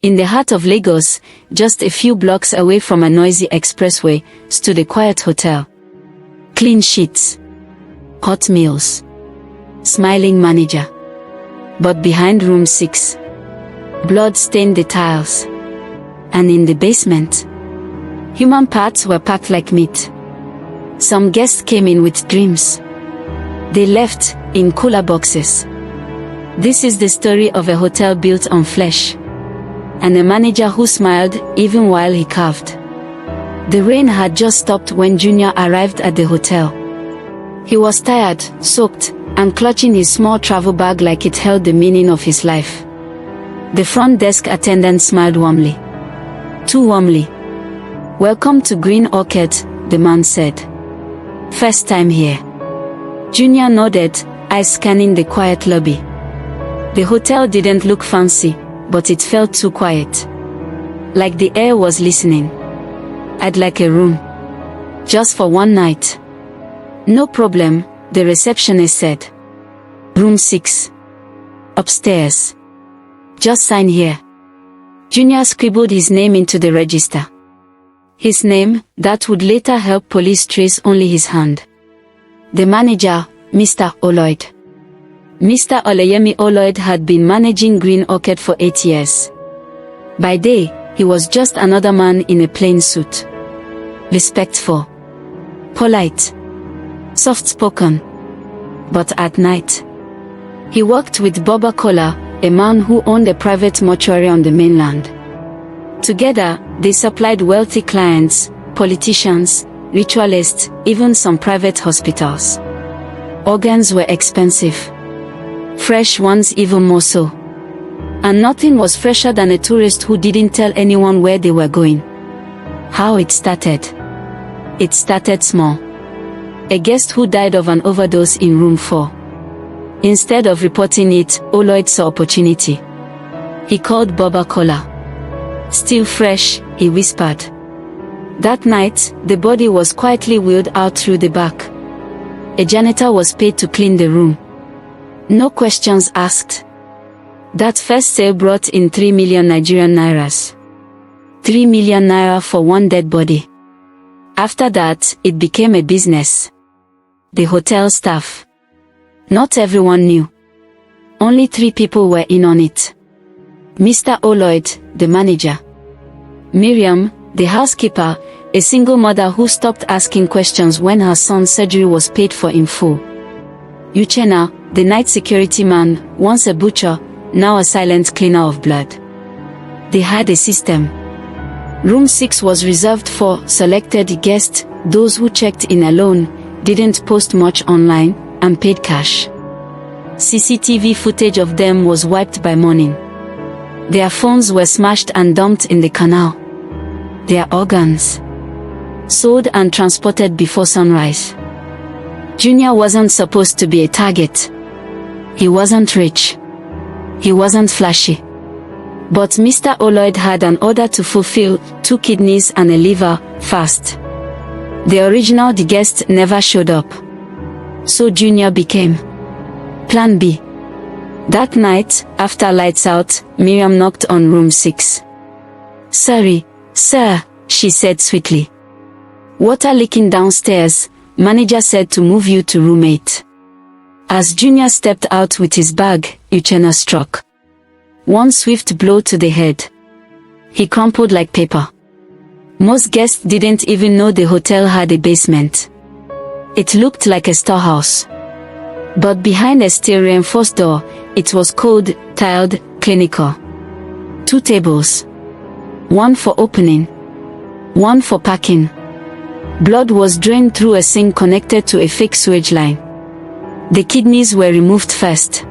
In the heart of Lagos, just a few blocks away from a noisy expressway, stood a quiet hotel. Clean sheets, hot meals, smiling manager. But behind room 6, blood stained the tiles. And in the basement, human parts were packed like meat. Some guests came in with dreams. They left in cooler boxes. This is the story of a hotel built on flesh, and a manager who smiled even while he carved. The rain had just stopped when Junior arrived at the hotel. He was tired, soaked, and clutching his small travel bag like it held the meaning of his life. The front desk attendant smiled warmly. Too warmly. "Welcome to Green Orchid," the man said. "First time here?" Junior nodded, eyes scanning the quiet lobby. The hotel didn't look fancy, but it felt too quiet. Like the air was listening. "I'd like a room. Just for one night." "No problem," the receptionist said. "Room 6. Upstairs. Just sign here." Junior scribbled his name into the register. His name, that would later help police trace only his hand. The manager, Mr. Oloyede. Mr. Olayemi Oloyede had been managing Green Orchid for 8 years. By day, he was just another man in a plain suit. Respectful, polite, soft-spoken. But at night, he worked with Boba Kola, a man who owned a private mortuary on the mainland. Together, they supplied wealthy clients, politicians, ritualists, even some private hospitals. Organs were expensive. Fresh ones even more so. And nothing was fresher than a tourist who didn't tell anyone where they were going. How it started? It started small. A guest who died of an overdose in room 4. Instead of reporting it, Oloyede saw opportunity. He called Boba Kola. "Still fresh," he whispered. That night, the body was quietly wheeled out through the back. A janitor was paid to clean the room. No questions asked. That first sale brought in 3 million Nigerian nairas. 3 million naira for one dead body. After that, it became a business. The hotel staff. Not everyone knew. Only 3 people were in on it. Mr. Oloyede, the manager. Miriam, the housekeeper, a single mother who stopped asking questions when her son's surgery was paid for in full. Uchenna, the night security man, once a butcher, now a silent cleaner of blood. They had a system. Room 6 was reserved for selected guests, those who checked in alone, didn't post much online, and paid cash. CCTV footage of them was wiped by morning. Their phones were smashed and dumped in the canal. Their organs sold and transported before sunrise. Junior wasn't supposed to be a target. He wasn't rich. He wasn't flashy. But Mr. Oloyede had an order to fulfill, 2 kidneys and a liver, fast. The original guest never showed up. So Junior became Plan B. That night, after lights out, Miriam knocked on room 6. "Sorry, sir," she said sweetly. "Water leaking downstairs," manager said to move you to room 8. As Junior stepped out with his bag, Uchenna struck. One swift blow to the head. He crumpled like paper. Most guests didn't even know the hotel had a basement. It looked like a storehouse. But behind a steel-reinforced door, it was cold, tiled, clinical. 2 tables. One for opening. One for packing. Blood was drained through a sink connected to a fake sewage line. The kidneys were removed first.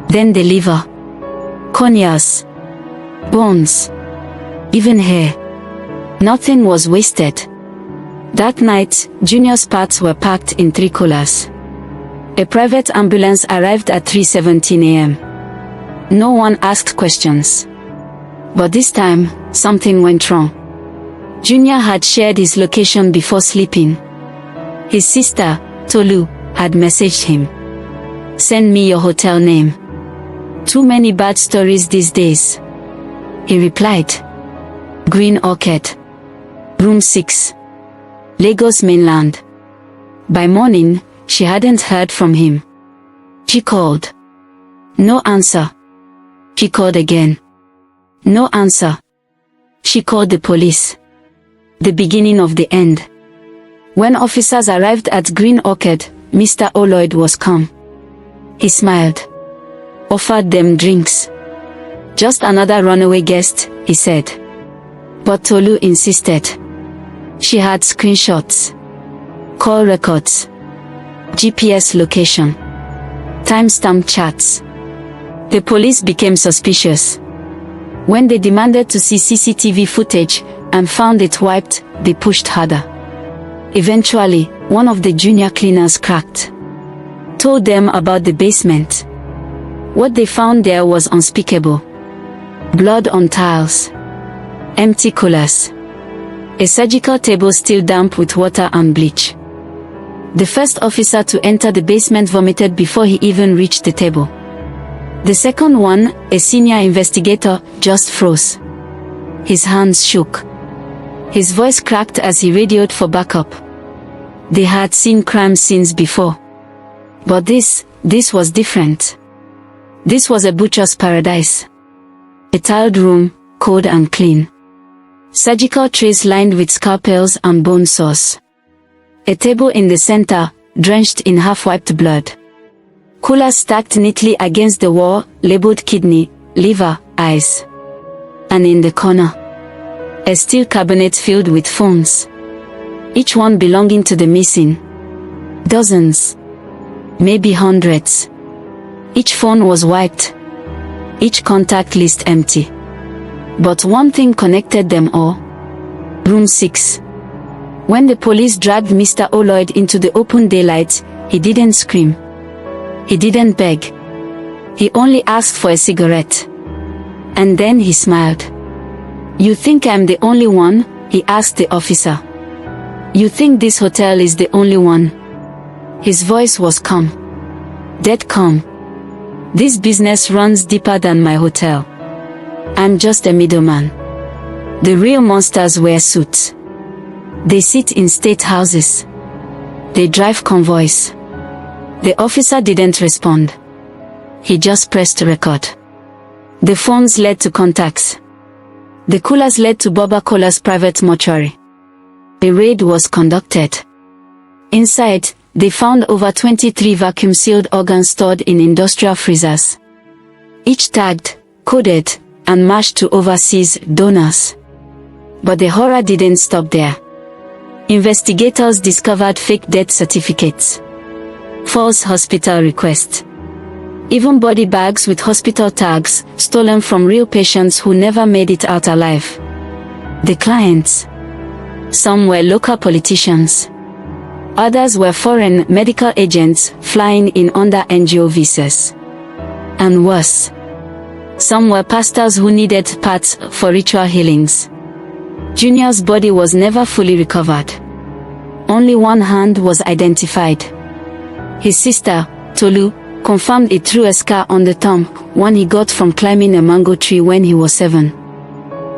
Then the liver. Corneas. Bones. Even hair. Nothing was wasted. That night, Junior's parts were packed in 3 coolers. A private ambulance arrived at 3:17 a.m. No one asked questions. But this time, something went wrong. Junior had shared his location before sleeping. His sister, Tolu, had messaged him. "Send me your hotel name. Too many bad stories these days." He replied. Green Orchid. Room 6. Lagos mainland. By morning, she hadn't heard from him. She called. No answer. She called again. No answer. She called the police. The beginning of the end. When officers arrived at Green Orchid, Mr. Oloyede was calm. He smiled. Offered them drinks. Just another runaway guest, he said. But Tolu insisted. She had screenshots, call records, GPS location, timestamp chats. The police became suspicious. When they demanded to see CCTV footage and found it wiped, they pushed harder. Eventually, one of the junior cleaners cracked. Told them about the basement. What they found there was unspeakable. Blood on tiles. Empty coolers. A surgical table still damp with water and bleach. The first officer to enter the basement vomited before he even reached the table. The second one, a senior investigator, just froze. His hands shook. His voice cracked as he radioed for backup. They had seen crime scenes before. But this was different. This was a butcher's paradise. A tiled room, cold and clean. Surgical trays lined with scalpels and bone saws. A table in the center, drenched in half-wiped blood. Coolers stacked neatly against the wall, labeled kidney, liver, eyes. And in the corner, a steel cabinet filled with phones. Each one belonging to the missing. Dozens. Maybe hundreds. Each phone was wiped. Each contact list empty. But one thing connected them all. Room 6. When the police dragged Mr. Oloyede into the open daylight, he didn't scream. He didn't beg. He only asked for a cigarette. And then he smiled. You think I'm the only one? He asked the officer. You think this hotel is the only one? His voice was calm. Dead calm. This business runs deeper than my hotel. I'm just a middleman. The real monsters wear suits. They sit in state houses. They drive convoys. The officer didn't respond. He just pressed record. The phones led to contacts. The coolers led to Boba Cola's private mortuary. A raid was conducted. Inside, they found over 23 vacuum-sealed organs stored in industrial freezers. Each tagged, coded, and matched to overseas donors. But the horror didn't stop there. Investigators discovered fake death certificates. False hospital requests. Even body bags with hospital tags, stolen from real patients who never made it out alive. The clients. Some were local politicians. Others were foreign medical agents flying in under NGO visas. And worse. Some were pastors who needed parts for ritual healings. Junior's body was never fully recovered. Only one hand was identified. His sister, Tolu, confirmed it through a scar on the thumb, one he got from climbing a mango tree when he was 7.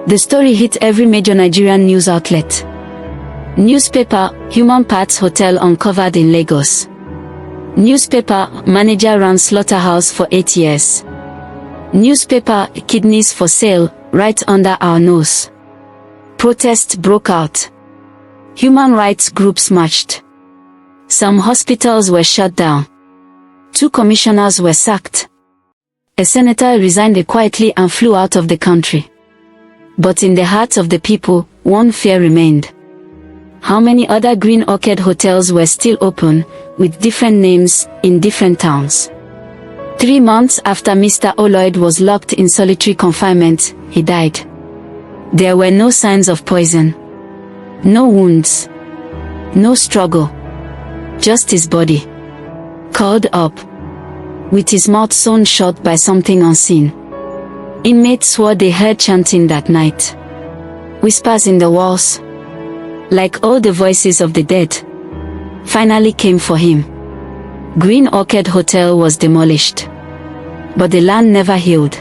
The story hit every major Nigerian news outlet. Newspaper, Human Parts Hotel uncovered in Lagos. Newspaper, manager ran slaughterhouse for 8 years. Newspaper, kidneys for sale, right under our nose. Protests broke out. Human rights groups marched. Some hospitals were shut down. 2 commissioners were sacked. A senator resigned quietly and flew out of the country. But in the hearts of the people, one fear remained. How many other Green Orchid hotels were still open, with different names, in different towns? 3 months after Mr. Oloyede was locked in solitary confinement, he died. There were no signs of poison. No wounds. No struggle. Just his body. Curled up. With his mouth sewn shut by something unseen. Inmates swore they heard chanting that night. Whispers in the walls. Like all the voices of the dead. Finally came for him. Green Orchid Hotel was demolished. But the land never healed.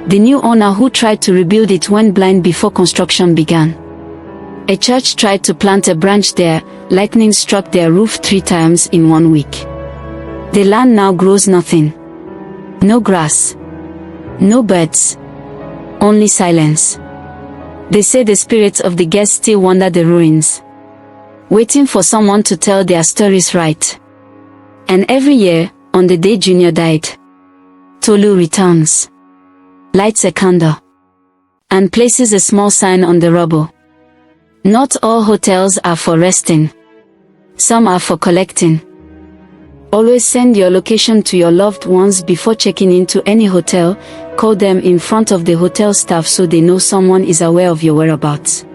The new owner who tried to rebuild it went blind before construction began. A church tried to plant a branch there, lightning struck their roof 3 times in 1 week. The land now grows nothing. No grass. No birds. Only silence. They say the spirits of the guests still wander the ruins, waiting for someone to tell their stories right. And every year, on the day Junior died, Tolu returns, lights a candle, and places a small sign on the rubble. Not all hotels are for resting. Some are for collecting. Always send your location to your loved ones before checking into any hotel. Call them in front of the hotel staff so they know someone is aware of your whereabouts.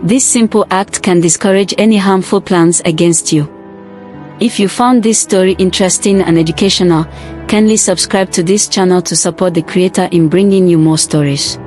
This simple act can discourage any harmful plans against you. If you found this story interesting and educational, kindly subscribe to this channel to support the creator in bringing you more stories.